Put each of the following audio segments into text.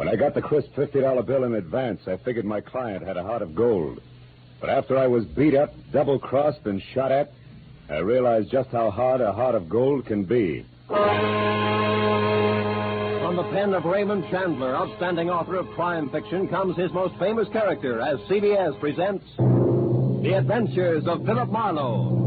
When I got the crisp $50 bill in advance, I figured my client had a heart of gold. But after I was beat up, double-crossed, and shot at, I realized just how hard a heart of gold can be. From the pen of Raymond Chandler, outstanding author of crime fiction, comes his most famous character as CBS presents The Adventures of Philip Marlowe.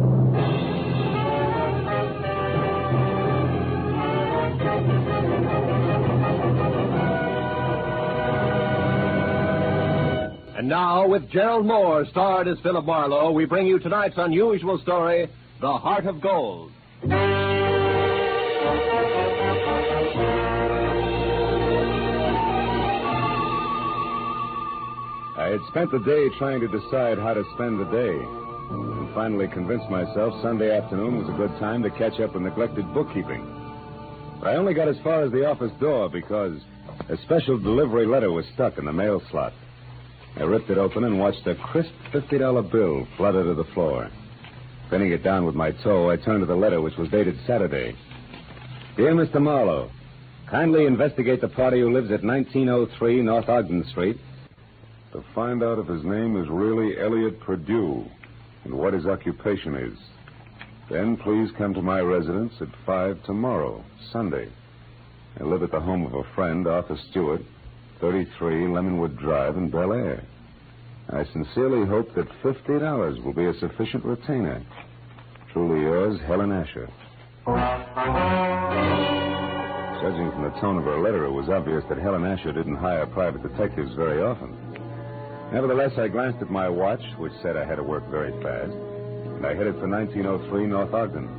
And now, with Gerald Moore, starred as Philip Marlowe, we bring you tonight's unusual story, The Heart of Gold. I had spent the day trying to decide how to spend the day, and finally convinced myself Sunday afternoon was a good time to catch up with neglected bookkeeping. But I only got as far as the office door because a special delivery letter was stuck in the mail slot. I ripped it open and watched a crisp $50 bill flutter to the floor. Pinning it down with my toe, I turned to the letter, which was dated Saturday. Dear Mr. Marlowe, kindly investigate the party who lives at 1903 North Ogden Street to find out if his name is really Elliot Perdue and what his occupation is. Then please come to my residence at 5 tomorrow, Sunday. I live at the home of a friend, Arthur Stewart, 33 Lemonwood Drive in Bel Air. I sincerely hope that $50 will be a sufficient retainer. Truly yours, Helen Asher. Judging from the tone of her letter, it was obvious that Helen Asher didn't hire private detectives very often. Nevertheless, I glanced at my watch, which said I had to work very fast, and I headed for 1903 North Ogden.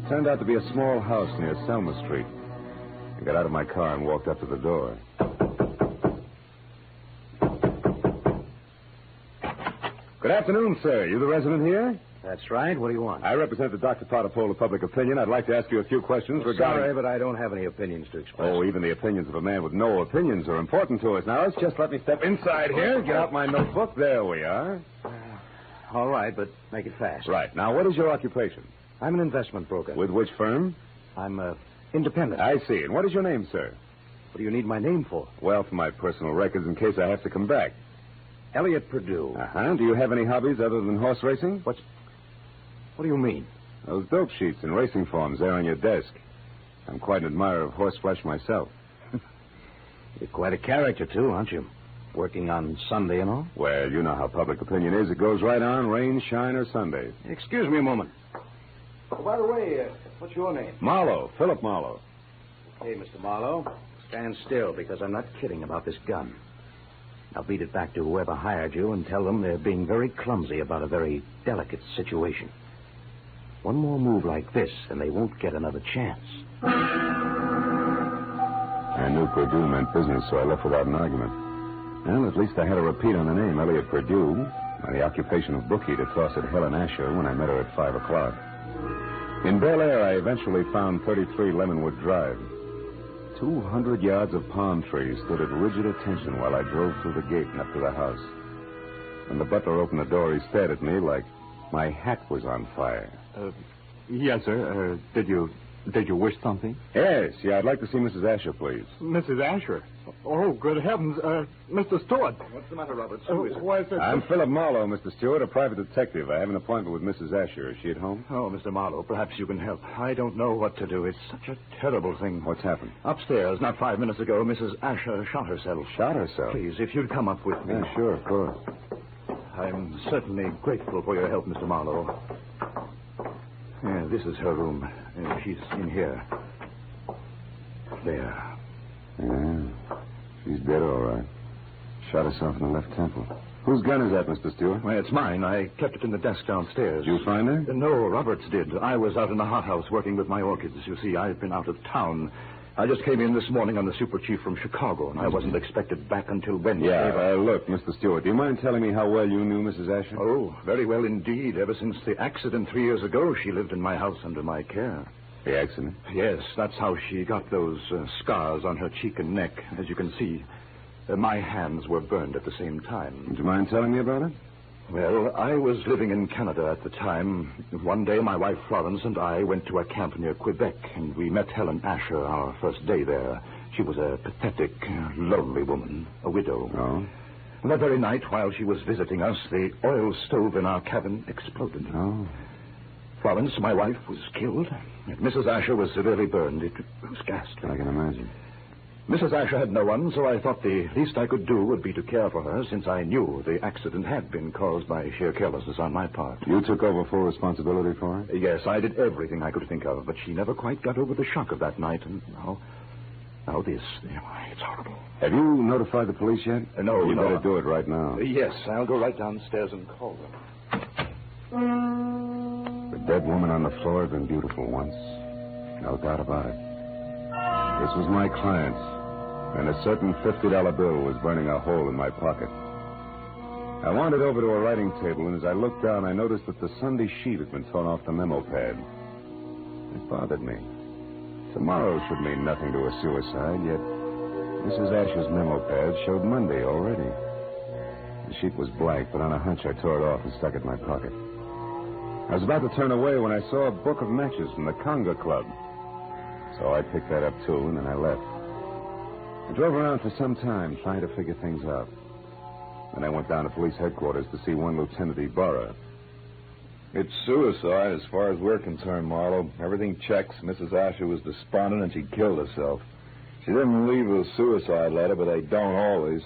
It turned out to be a small house near Selma Street. I got out of my car and walked up to the door. Good afternoon, sir. You the resident here? That's right. What do you want? I represent the Dr. Potter poll of public opinion. I'd like to ask you a few questions regarding... Sorry, but I don't have any opinions to express. Oh, even the opinions of a man with no opinions are important to us. Now, let's just let me step inside here, get out my notebook. There we are. All right, but make it fast. Right. Now, what is your occupation? I'm an investment broker. With which firm? I'm independent. I see. And what is your name, sir? What do you need my name for? Well, for my personal records in case I have to come back. Elliot Perdue. Uh-huh. Do you have any hobbies other than horse racing? What do you mean? Those dope sheets and racing forms there on your desk. I'm quite an admirer of horseflesh myself. You're quite a character, too, aren't you? Working on Sunday and all? Well, you know how public opinion is. It goes right on, rain, shine, or Sunday. Excuse me a moment. Oh, by the way, what's your name? Marlowe, Philip Marlowe. Hey, Mr. Marlowe, stand still, because I'm not kidding about this gun. Now beat it back to whoever hired you and tell them they're being very clumsy about a very delicate situation. One more move like this, and they won't get another chance. I knew Perdue meant business, so I left without an argument. Well, at least I had a repeat on the name, Elliot Perdue, and the occupation of bookie to toss at Helen Asher when I met her at 5 o'clock. In Bel Air, I eventually found 33 Lemonwood Drive. 200 yards of palm trees stood at rigid attention while I drove through the gate and up to the house. When the butler opened the door, he stared at me like my hat was on fire. Yes, sir. Did you wish something? Yes, I'd like to see Mrs. Asher, please. Mrs. Asher? Oh, good heavens. Mr. Stewart. What's the matter, Roberts? Who is it? Why is it... I'm Philip Marlowe, Mr. Stewart, a private detective. I have an appointment with Mrs. Asher. Is she at home? Oh, Mr. Marlowe, perhaps you can help. I don't know what to do. It's such a terrible thing. What's happened? Upstairs, not 5 minutes ago, Mrs. Asher shot herself. Shot herself? Please, if you'd come up with me. Yeah, sure, of course. I'm certainly grateful for your help, Mr. Marlowe. Yeah, this is her room. She's in here. There. Yeah, she's dead, all right. Shot herself in the left temple. Whose gun is that, Mr. Stewart? Well, it's mine. I kept it in the desk downstairs. Did you find her? No, Roberts did. I was out in the hothouse working with my orchids. You see, I've been out of town. I just came in this morning on the super chief from Chicago, and I wasn't expected back until Wednesday. Yeah, look, Mr. Stewart, do you mind telling me how well you knew Mrs. Asher? Oh, very well indeed. Ever since the accident 3 years ago, she lived in my house under my care. The accident? Yes, that's how she got those scars on her cheek and neck. As you can see, my hands were burned at the same time. Would you mind telling me about it? Well, I was living in Canada at the time. One day, my wife Florence and I went to a camp near Quebec, and we met Helen Asher our first day there. She was a pathetic, lonely woman, a widow. Oh? That very night, while she was visiting us, the oil stove in our cabin exploded. Oh? Florence, my wife, was killed. And Mrs. Asher was severely burned. It was ghastly. I can imagine. Mrs. Asher had no one, so I thought the least I could do would be to care for her, since I knew the accident had been caused by sheer carelessness on my part. You took over full responsibility for her? Yes, I did everything I could think of, but she never quite got over the shock of that night, and now this. It's horrible. Have you notified the police yet? No, You no. better do it right now. Yes, I'll go right downstairs and call them. The dead woman on the floor had been beautiful once. No doubt about it. This was my client, and a certain $50 bill was burning a hole in my pocket. I wandered over to a writing table, and as I looked down, I noticed that the Sunday sheet had been torn off the memo pad. It bothered me. Tomorrow should mean nothing to a suicide, yet Mrs. Asher's memo pad showed Monday already. The sheet was blank, but on a hunch I tore it off and stuck it in my pocket. I was about to turn away when I saw a book of matches from the Conga Club. So I picked that up, too, and then I left. I drove around for some time trying to figure things out. Then I went down to police headquarters to see one Lieutenant Ibarra. It's suicide as far as we're concerned, Marlowe. Everything checks. Mrs. Asher was despondent and she killed herself. She didn't leave a suicide letter, but they don't always.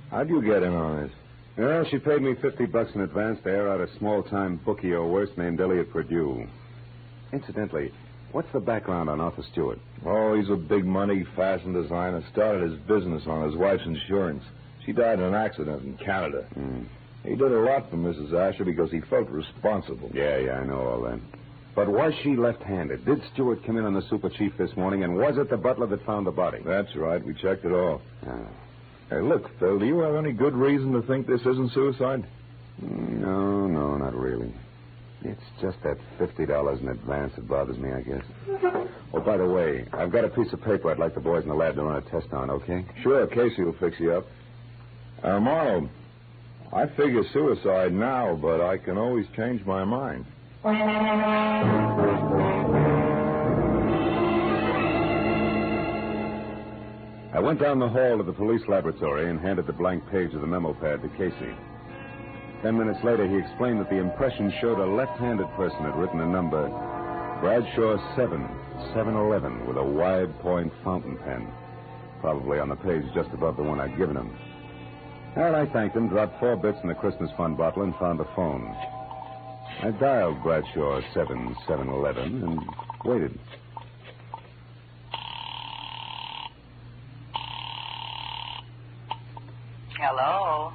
How'd you get in on this? Well, she paid me $50 in advance to air out a small-time bookie or worse named Elliot Purdue. Incidentally, what's the background on Arthur Stewart? Oh, he's a big-money fashion designer. Started his business on his wife's insurance. She died in an accident in Canada. He did a lot for Mrs. Asher because he felt responsible. Yeah, I know all that. But was she left-handed? Did Stewart come in on the super chief this morning, and was it the butler that found the body? That's right. We checked it all. Ah. Hey, look, Phil, do you have any good reason to think this isn't suicide? No, not really. It's just that $50 in advance that bothers me, I guess. Oh, by the way, I've got a piece of paper I'd like the boys in the lab to run a test on, okay? Sure, Casey will fix you up. Marlowe, I figure suicide now, but I can always change my mind. I went down the hall to the police laboratory and handed the blank page of the memo pad to Casey. 10 minutes later, he explained that the impression showed a left-handed person had written a number, Bradshaw 711, with a wide-point fountain pen, probably on the page just above the one I'd given him. Well, I thanked him, dropped 4 bits in the Christmas fund bottle, and found the phone. I dialed Bradshaw 711 and waited. Hello?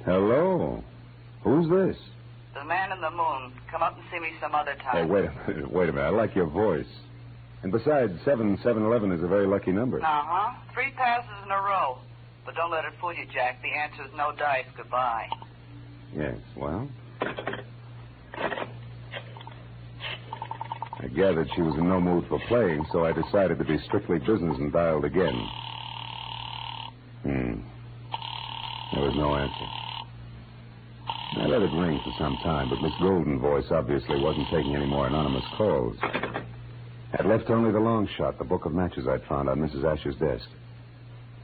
Hello? Who's this? The man in the moon. Come up and see me some other Hey, time. wait a minute. I like your voice. And besides, 711 is a very lucky number. 3 passes in a row. But don't let it fool you, Jack. The answer is no dice. Goodbye. Yes, well. I gathered she was in no mood for playing, so I decided to be strictly business and dialed again. There was no answer. I let it ring for some time, but Miss Golden's voice obviously wasn't taking any more anonymous calls. I'd left only the long shot, the book of matches I'd found on Mrs. Asher's desk.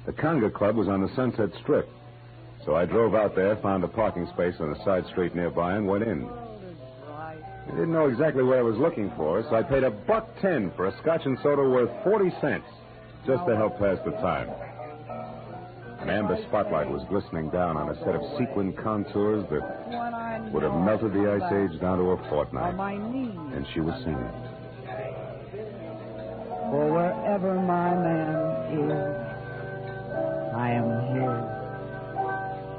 The Conga Club was on the Sunset Strip, so I drove out there, found a parking space on a side street nearby, and went in. I didn't know exactly what I was looking for, so I paid $1.10 for a scotch and soda worth 40 cents, just to help pass the time. An amber spotlight was glistening down on a set of sequin contours that would have melted the Ice Age down to a fortnight. And she was singing. For wherever my man is, I am his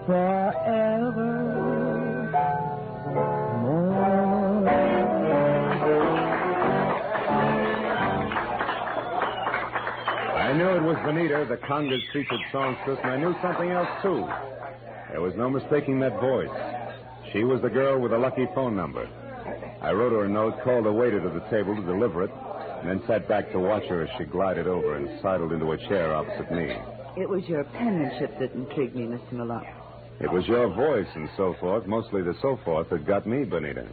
forever. I knew it was Bonita, the Conga's featured songstress, and I knew something else, too. There was no mistaking that voice. She was the girl with the lucky phone number. I wrote her a note, called a waiter to the table to deliver it, and then sat back to watch her as she glided over and sidled into a chair opposite me. It was your penmanship that intrigued me, Mr. Malone. It was your voice and so forth, mostly the so forth, that got me, Bonita.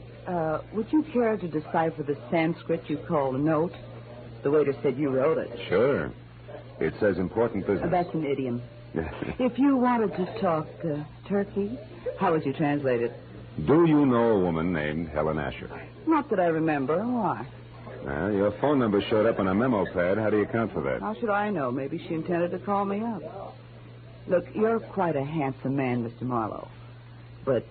Would you care to decipher the Sanskrit you call a note? The waiter said you wrote it. Sure. It says important business. That's an idiom. If you wanted to talk turkey, how would you translate it? Do you know a woman named Helen Asher? Not that I remember. Why? Well, your phone number showed up on a memo pad. How do you account for that? How should I know? Maybe she intended to call me up. Look, you're quite a handsome man, Mr. Marlowe. But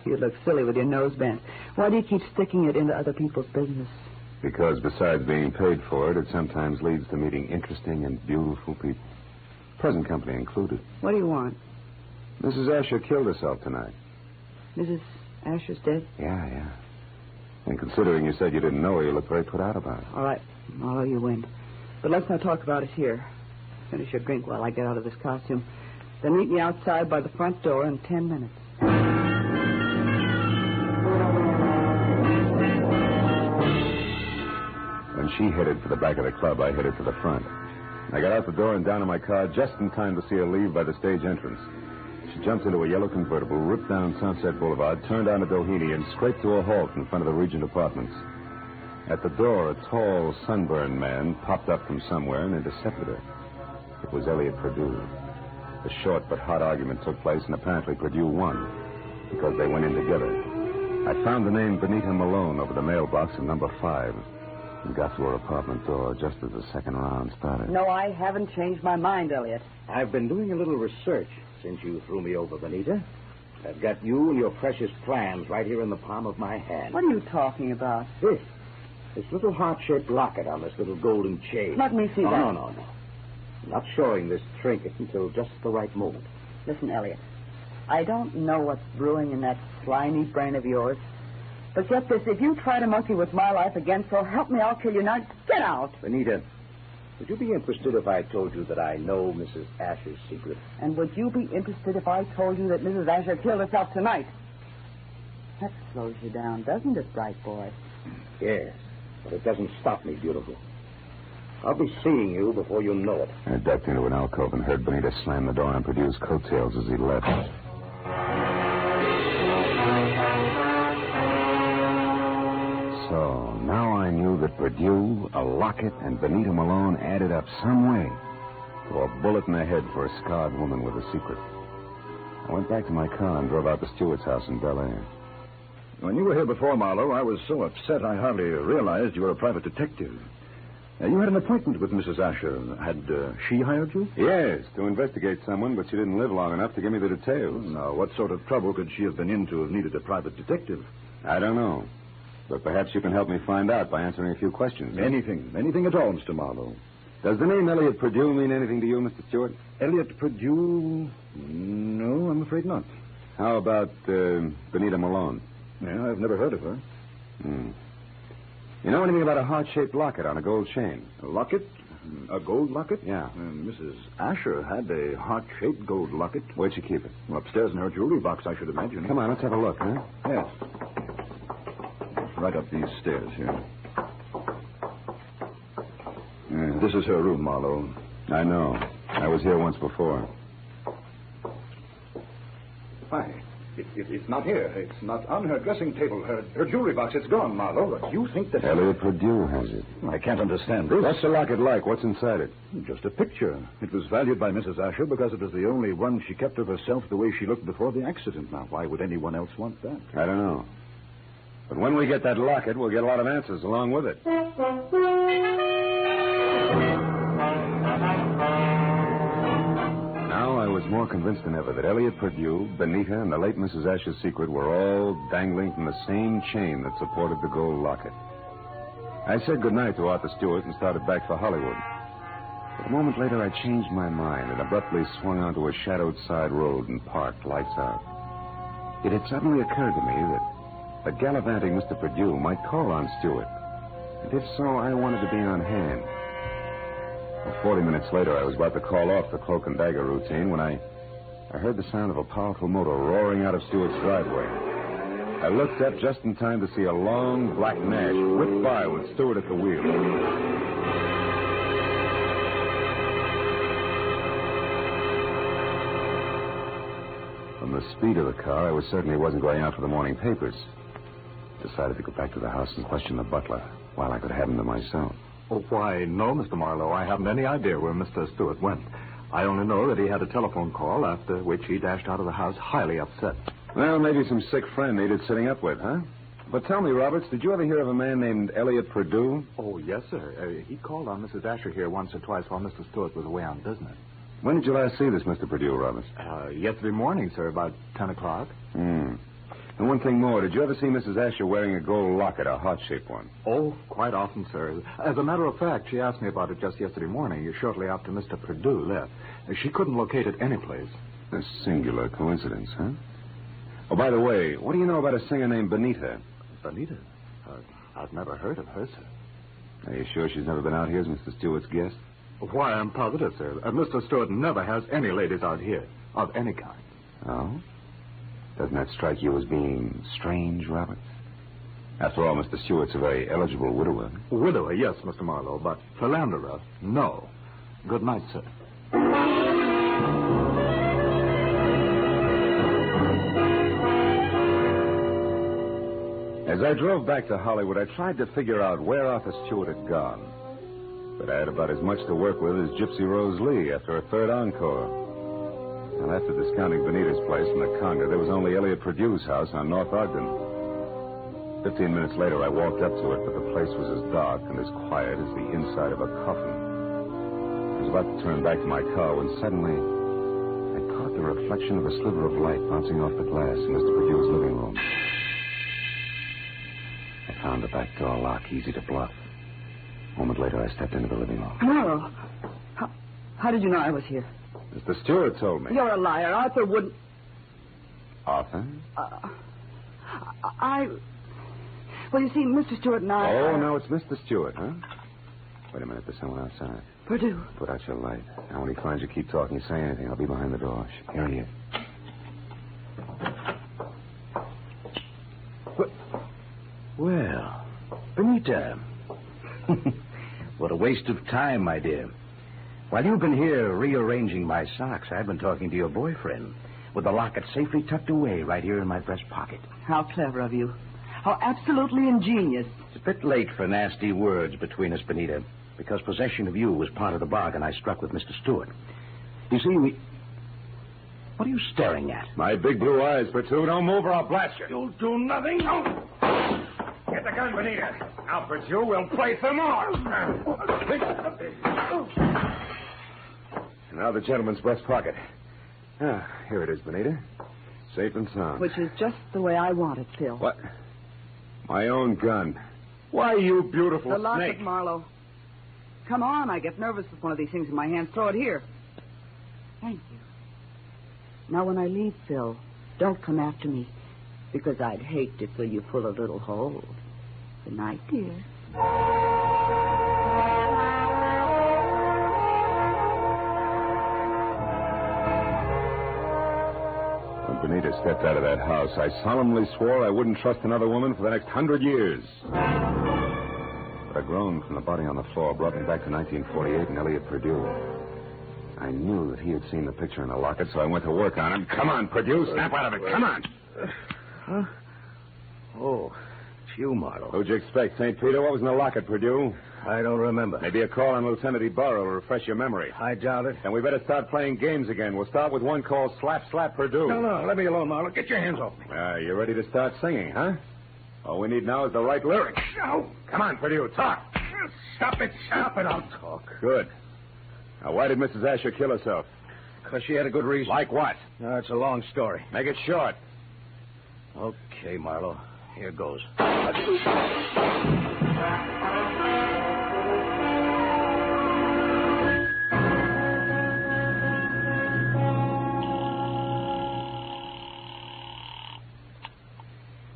you look silly with your nose bent. Why do you keep sticking it into other people's business? Because besides being paid for it, it sometimes leads to meeting interesting and beautiful people. Present company included. What do you want? Mrs. Asher killed herself tonight. Mrs. Asher's dead? Yeah. And considering you said you didn't know her, you look very put out about it. All right. Marlowe, you win. But let's not talk about it here. Finish your drink while I get out of this costume. Then meet me outside by the front door in 10 minutes. When she headed for the back of the club, I headed for the front. I got out the door and down in my car just in time to see her leave by the stage entrance. She jumped into a yellow convertible, ripped down Sunset Boulevard, turned onto Doheny, and scraped to a halt in front of the Regent Apartments. At the door, a tall, sunburned man popped up from somewhere and intercepted her. It was Elliot Perdue. A short but hot argument took place, and apparently Perdue won, because they went in together. I found the name Benita Malone over the mailbox in number 5 and got to her apartment door just as the second round started. No, I haven't changed my mind, Elliot. I've been doing a little research since you threw me over, Benita. I've got you and your precious plans right here in the palm of my hand. What are you talking about? This little heart-shaped locket on this little golden chain. Let me see that. No. I'm not showing this trinket until just the right moment. Listen, Elliot, I don't know what's brewing in that slimy brain of yours. But get this, if you try to monkey with my life again, so help me, I'll kill you. Now, get out. Benita, would you be interested if I told you that I know Mrs. Asher's secret? And would you be interested if I told you that Mrs. Asher killed herself tonight? That slows you down, doesn't it, bright boy? Yes, but it doesn't stop me, beautiful. I'll be seeing you before you know it. I ducked into an alcove and heard Benita slam the door on Perdue's coattails as he left. So, now I knew that Perdue, a locket, and Benita Malone added up some way to a bullet in the head for a scarred woman with a secret. I went back to my car and drove out to Stewart's house in Bel Air. When you were here before, Marlowe, I was so upset I hardly realized you were a private detective. You had an appointment with Mrs. Asher. Had she hired you? Yes, to investigate someone, but she didn't live long enough to give me the details. Now, what sort of trouble could she have been in to have needed a private detective? I don't know. But perhaps you can help me find out by answering a few questions. Anything at all, Mr. Marlowe. Does the name Elliot Perdue mean anything to you, Mr. Stewart? Elliot Perdue? No, I'm afraid not. How about Benita Malone? Yeah, I've never heard of her. You know anything about a heart-shaped locket on a gold chain? A locket? A gold locket? Yeah. Mrs. Asher had a heart-shaped gold locket. Where'd she keep it? Well, upstairs in her jewelry box, I should imagine. Come on, let's have a look, huh? Yes. Right up these stairs here. This is her room, Marlowe. I know. I was here once before. Why? It's not here. It's not on her dressing table. Her jewelry box, it's gone, Marlowe. But you think that... Elliot Perdue has it. I can't understand this. What's the locket like? What's inside it? Just a picture. It was valued by Mrs. Asher because it was the only one she kept of herself the way she looked before the accident. Now, why would anyone else want that? I don't know. But when we get that locket, we'll get a lot of answers along with it. Now I was more convinced than ever that Elliot Perdue, Benita, and the late Mrs. Asher's secret were all dangling from the same chain that supported the gold locket. I said goodnight to Arthur Stewart and started back for Hollywood. But a moment later, I changed my mind and abruptly swung onto a shadowed side road and parked, lights out. It had suddenly occurred to me that the gallivanting Mr. Perdue might call on Stewart. And if so, I wanted to be on hand. Well, 40 minutes later, I was about to call off the cloak and dagger routine when I heard the sound of a powerful motor roaring out of Stewart's driveway. I looked up just in time to see a long black Nash whip by with Stewart at the wheel. From the speed of the car, I was certain he wasn't going out for the morning papers. Decided to go back to the house and question the butler while I could have him to myself. Oh, why, no, Mr. Marlowe. I haven't any idea where Mr. Stewart went. I only know that he had a telephone call, after which he dashed out of the house highly upset. Well, maybe some sick friend needed sitting up with, huh? But tell me, Roberts, did you ever hear of a man named Elliot Perdue? Oh, yes, sir. He called on Mrs. Asher here once or twice while Mr. Stewart was away on business. When did you last see this Mr. Perdue, Roberts? Yesterday morning, sir, about 10 o'clock. And one thing more, did you ever see Mrs. Asher wearing a gold locket, a heart-shaped one? Oh, quite often, sir. As a matter of fact, she asked me about it just yesterday morning, shortly after Mr. Perdue left. She couldn't locate it anyplace. A singular coincidence, huh? Oh, by the way, what do you know about a singer named Benita? Benita? I've never heard of her, sir. Are you sure she's never been out here as Mr. Stewart's guest? Why, I'm positive, sir. Mr. Stewart never has any ladies out here, of any kind. Oh? Doesn't that strike you as being strange, Roberts? After all, Mr. Stewart's a very eligible widower. Widower, yes, Mr. Marlowe, but philanderer, no. Good night, sir. As I drove back to Hollywood, I tried to figure out where Arthur Stewart had gone. But I had about as much to work with as Gypsy Rose Lee after a third encore. And after discounting Benita's place in the Conga, there was only Elliot Perdue's house on North Ogden. 15 minutes later, I walked up to it, but the place was as dark and as quiet as the inside of a coffin. I was about to turn back to my car when suddenly I caught the reflection of a sliver of light bouncing off the glass in Mr. Perdue's living room. I found the back door lock easy to bluff. A moment later, I stepped into the living room. Marlowe, how did you know I was here? Mr. Stewart told me. You're a liar. Arthur wouldn't... Arthur? Well, you see, Mr. Stewart and I... Oh, no, it's Mr. Stewart, huh? Wait a minute, there's someone outside. Perdue. Put out your light. Now, when he finds you, keep talking. Say anything. I'll be behind the door. Here he is. Well, Benita. What a waste of time, my dear. While you've been here rearranging my socks, I've been talking to your boyfriend with the locket safely tucked away right here in my breast pocket. How clever of you. How absolutely ingenious. It's a bit late for nasty words between us, Benita, because possession of you was part of the bargain I struck with Mr. Stewart. You see, What are you staring at? My big blue eyes, Perdue. Don't move or I'll blast you. You'll do nothing. No. Get the gun, Benita. Now, Perdue, we'll play some more. Now the gentleman's breast pocket. Ah, here it is, Benita. Safe and sound. Which is just the way I want it, Phil. What? My own gun. Why, you beautiful The locket, snake. Marlowe. Come on, I get nervous with one of these things in my hand. Throw it here. Thank you. Now, when I leave, Phil, don't come after me, because I'd hate to fill you full of little holes. Good night, dear. When Benita stepped out of that house, I solemnly swore I wouldn't trust another woman for the next 100 years. But a groan from the body on the floor brought me back to 1948 and Elliot Perdue. I knew that he had seen the picture in the locket, so I went to work on him. Come on, Perdue, snap out of it. Come on. Huh? Oh, it's you, Marlowe. Who'd you expect, St. Peter? What was in the locket, Perdue? I don't remember. Maybe a call on Lieutenant Ibarra will refresh your memory. I doubt it. And we better start playing games again. We'll start with one called Slap, Slap, Perdue. No, let me alone, Marlowe. Get your hands off me. You ready to start singing, huh? All we need now is the right lyrics. No. Come on, Perdue, talk. Stop it, I'll talk. Good. Now, why did Mrs. Asher kill herself? Because she had a good reason. Like what? No, it's a long story. Make it short. Okay, Marlowe. Here goes.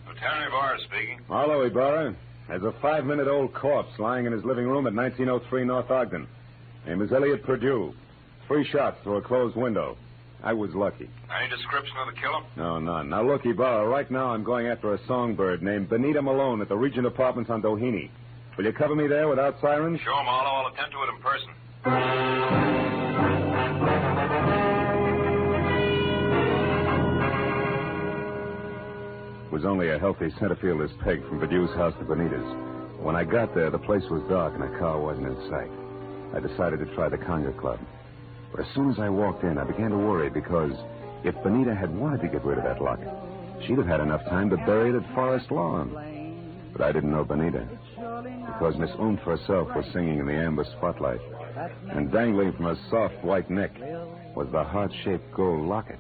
Lieutenant Ibarra speaking. Marlowe, Ibarra. There's a 5-minute-old corpse lying in his living room at 1903 North Ogden. Name is Elliot Perdue. 3 shots through a closed window. I was lucky. Any description of the killer? No, none. Now, look, Ibarra, right now I'm going after a songbird named Benita Malone at the Regent Apartments on Doheny. Will you cover me there without sirens? Sure, Marlowe. I'll attend to it in person. It was only a healthy centerfield's peg from Perdue's house to Benita's. When I got there, the place was dark and a car wasn't in sight. I decided to try the Conga Club. But as soon as I walked in, I began to worry because if Benita had wanted to get rid of that locket, she'd have had enough time to bury it at Forest Lawn. But I didn't know Benita, because Miss Oomph herself was singing in the amber spotlight, and dangling from her soft white neck was the heart-shaped gold locket.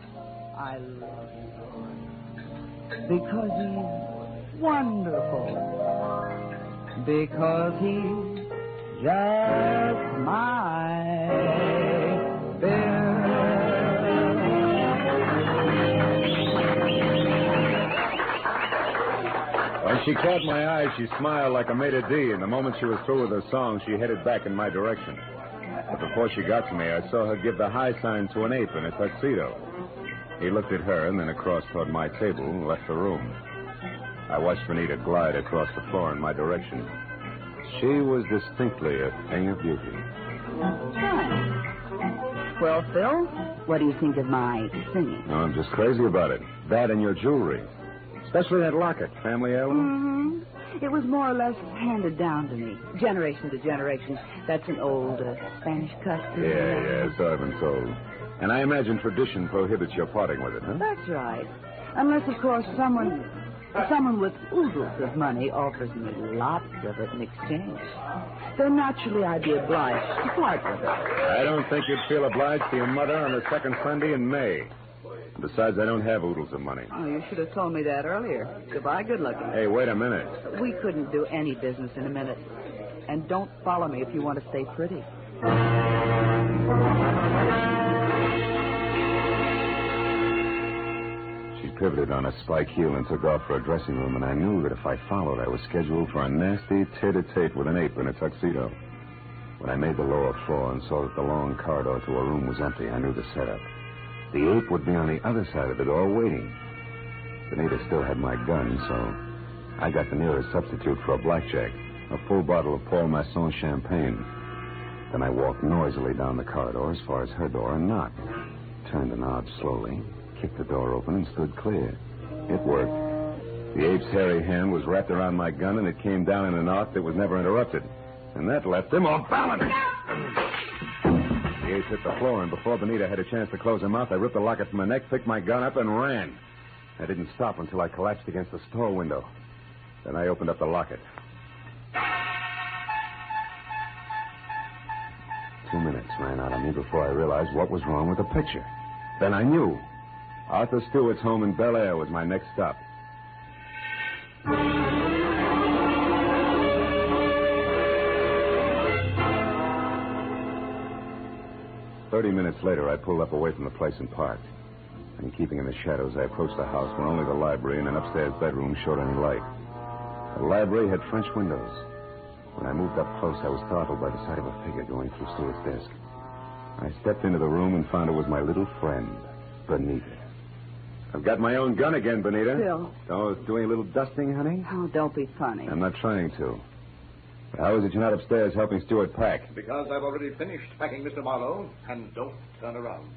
I love you because he's wonderful, because he's just my Bill. When she caught my eye, she smiled like a maitre d', and the moment she was through with her song, she headed back in my direction. But before she got to me, I saw her give the high sign to an ape in a tuxedo. He looked at her and then across toward my table and left the room. I watched Benita glide across the floor in my direction. She was distinctly a thing of beauty. Fine. Well, Phil, what do you think of my singing? No, I'm just crazy about it. That and your jewelry. Especially that locket, family heirloom. Mm-hmm. It was more or less handed down to me, generation to generation. That's an old Spanish custom. Yeah, so I've been told. And I imagine tradition prohibits your parting with it, huh? That's right. Unless, of course, someone with oodles of money offers me lots of it in exchange. Then naturally I'd be obliged to part with it. I don't think you'd feel obliged to your mother on the second Sunday in May. Besides, I don't have oodles of money. Oh, you should have told me that earlier. Goodbye, good looking. Hey, wait a minute. We couldn't do any business in a minute. And don't follow me if you want to stay pretty. She pivoted on a spike heel and took off for a dressing room, and I knew that if I followed, I was scheduled for a nasty tete-a-tete with an ape in a tuxedo. When I made the lower floor and saw that the long corridor to her room was empty, I knew the setup. The ape would be on the other side of the door waiting. Benita still had my gun, so I got the nearest substitute for a blackjack, a full bottle of Paul Masson champagne. Then I walked noisily down the corridor as far as her door and knocked. Turned the knob slowly, kicked the door open, and stood clear. It worked. The ape's hairy hand was wrapped around my gun, and it came down in an arc that was never interrupted. And that left him off balance. The ape hit the floor, and before Benita had a chance to close her mouth, I ripped the locket from her neck, picked my gun up, and ran. I didn't stop until I collapsed against the store window. Then I opened up the locket. 2 minutes ran out on me before I realized what was wrong with the picture. Then I knew. Arthur Stewart's home in Bel Air was my next stop. 30 minutes later, I pulled up away from the place and parked. And keeping in the shadows, I approached the house where only the library and an upstairs bedroom showed any light. The library had French windows. When I moved up close, I was startled by the sight of a figure going through Stewart's desk. I stepped into the room and found it was my little friend, Benita. I've got my own gun again, Benita. Phil. Oh, doing a little dusting, honey? Oh, don't be funny. I'm not trying to. How is it you're not upstairs helping Stewart pack? Because I've already finished packing, Mr. Marlowe, and don't turn around.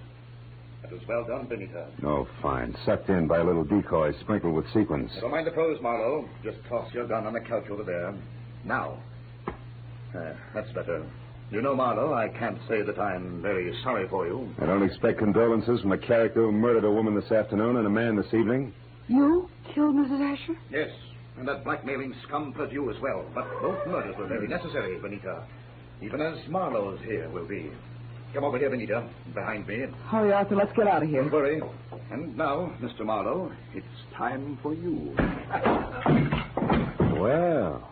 That was well done, Benita. Oh, fine. Sucked in by a little decoy sprinkled with sequins. Don't mind the pose, Marlowe. Just toss your gun on the couch over there. Now. That's better. You know, Marlowe, I can't say that I'm very sorry for you. I don't expect condolences from a character who murdered a woman this afternoon and a man this evening. You killed Mrs. Asher? Yes, and that blackmailing scum plus you as well. But both murders were very necessary, Benita. Even as Marlowe's here will be. Come over here, Benita, behind me. Hurry, Arthur, let's get out of here. Don't worry. And now, Mr. Marlowe, it's time for you. Well,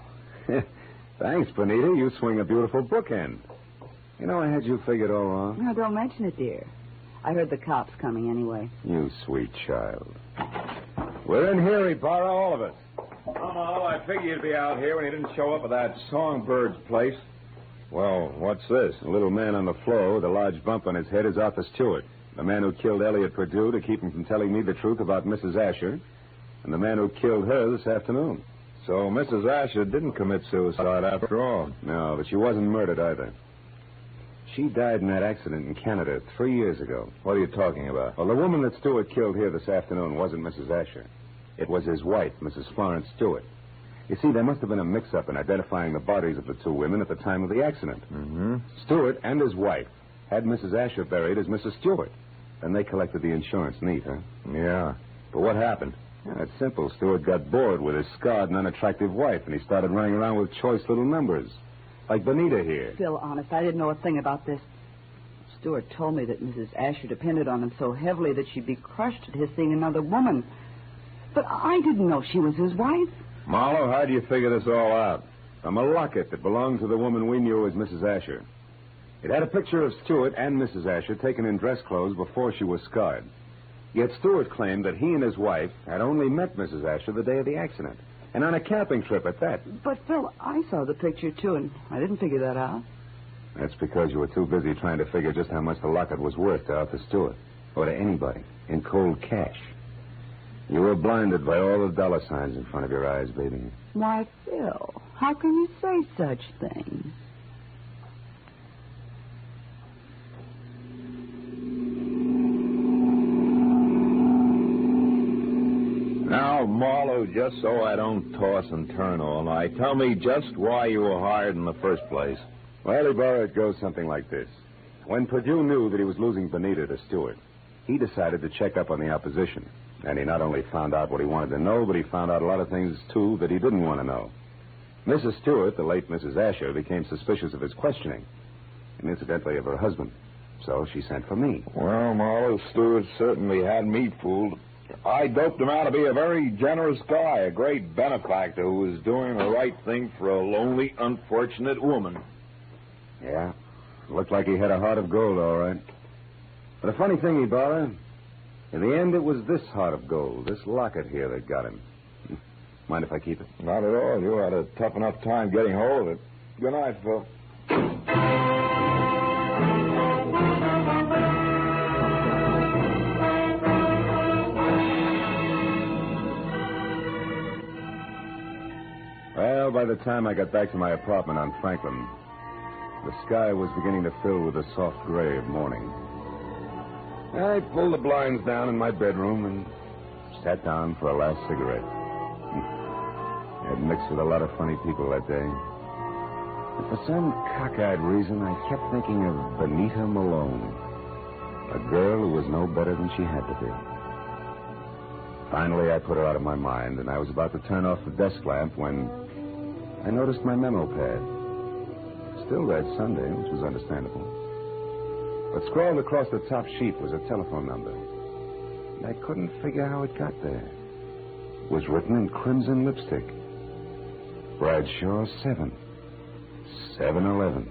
thanks, Benita. You swing a beautiful bookend. You know, I had you figured all wrong. No, don't mention it, dear. I heard the cops coming anyway. You sweet child. We're in here, Ibarra, all of us. Oh, I figured you'd be out here when you didn't show up at that Songbird's place. Well, what's this? A little man on the floor with a large bump on his head is Arthur Stewart, the man who killed Elliot Perdue to keep him from telling me the truth about Mrs. Asher, and the man who killed her this afternoon. So Mrs. Asher didn't commit suicide after all. No, but she wasn't murdered either. She died in that accident in Canada 3 years ago. What are you talking about? Well, the woman that Stewart killed here this afternoon wasn't Mrs. Asher. It was his wife, Mrs. Florence Stewart. You see, there must have been a mix-up in identifying the bodies of the two women at the time of the accident. Mm-hmm. Stewart and his wife had Mrs. Asher buried as Mrs. Stewart. Then they collected the insurance. Neat, huh? Yeah. But what happened? Yeah, it's simple. Stewart got bored with his scarred and unattractive wife, and he started running around with choice little numbers. Like Benita here. Phil, honest, I didn't know a thing about this. Stewart told me that Mrs. Asher depended on him so heavily that she'd be crushed at his seeing another woman. But I didn't know she was his wife. Marlowe, how do you figure this all out? From a locket that belonged to the woman we knew as Mrs. Asher. It had a picture of Stewart and Mrs. Asher taken in dress clothes before she was scarred. Yet Stewart claimed that he and his wife had only met Mrs. Asher the day of the accident, and on a camping trip at that. But, Phil, I saw the picture, too, and I didn't figure that out. That's because you were too busy trying to figure just how much the locket was worth to Arthur Stewart, or to anybody, in cold cash. You were blinded by all the dollar signs in front of your eyes, baby. Why, Phil, how can you say such things? Now, Marlowe, just so I don't toss and turn all night, tell me just why you were hired in the first place. Well, Ibarra, it goes something like this. When Purdue knew that he was losing Benita to Stewart, he decided to check up on the opposition. And he not only found out what he wanted to know, but he found out a lot of things, too, that he didn't want to know. Mrs. Stewart, the late Mrs. Asher, became suspicious of his questioning, and incidentally of her husband. So she sent for me. Well, Marlowe, Stewart certainly had me fooled. I doped him out to be a very generous guy, a great benefactor who was doing the right thing for a lonely, unfortunate woman. Yeah, looked like he had a heart of gold, all right. But a funny thing, Ibarra, in the end, it was this heart of gold, this locket here, that got him. Mind if I keep it? Not at all. You had a tough enough time getting hold of it. Good night, Phil. Well, by the time I got back to my apartment on Franklin, the sky was beginning to fill with the soft gray of morning. I pulled the blinds down in my bedroom and sat down for a last cigarette. I had mixed with a lot of funny people that day. But for some cockeyed reason, I kept thinking of Benita Malone, a girl who was no better than she had to be. Finally, I put her out of my mind, and I was about to turn off the desk lamp when I noticed my memo pad. Still read Sunday, which was understandable. But scrawled across the top sheet was a telephone number. And I couldn't figure how it got there. It was written in crimson lipstick. Bradshaw 7. 7-Eleven.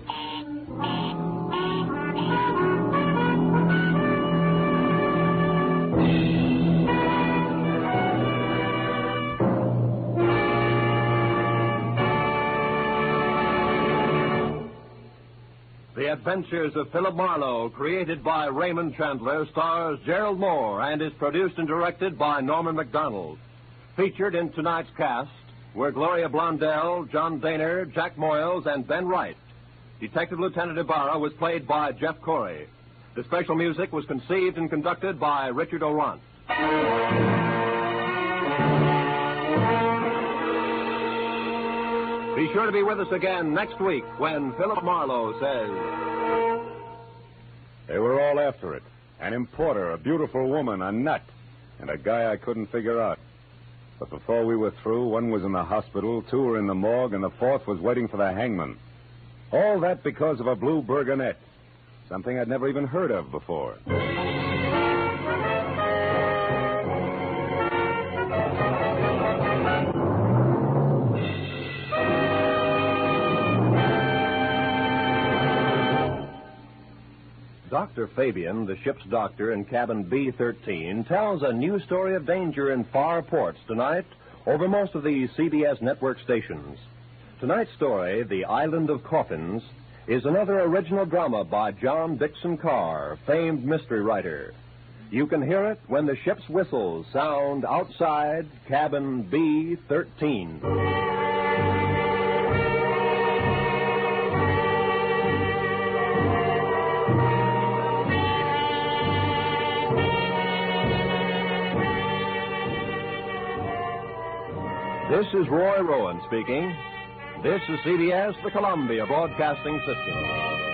The Adventures of Philip Marlowe, created by Raymond Chandler, stars Gerald Moore and is produced and directed by Norman MacDonald. Featured in tonight's cast were Gloria Blondell, John Daner, Jack Moyles, and Ben Wright. Detective Lieutenant Ibarra was played by Jeff Corey. The special music was conceived and conducted by Richard Orant. Be sure to be with us again next week when Philip Marlowe says... They were all after it. An importer, a beautiful woman, a nut, and a guy I couldn't figure out. But before we were through, one was in the hospital, two were in the morgue, and the fourth was waiting for the hangman. All that because of a blue burgonette, something I'd never even heard of before. Dr. Fabian, the ship's doctor in cabin B-13, tells a new story of danger in far ports tonight over most of the CBS network stations. Tonight's story, The Island of Coffins, is another original drama by John Dixon Carr, famed mystery writer. You can hear it when the ship's whistles sound outside cabin B-13. This is Roy Rowan speaking. This is CBS, the Columbia Broadcasting System.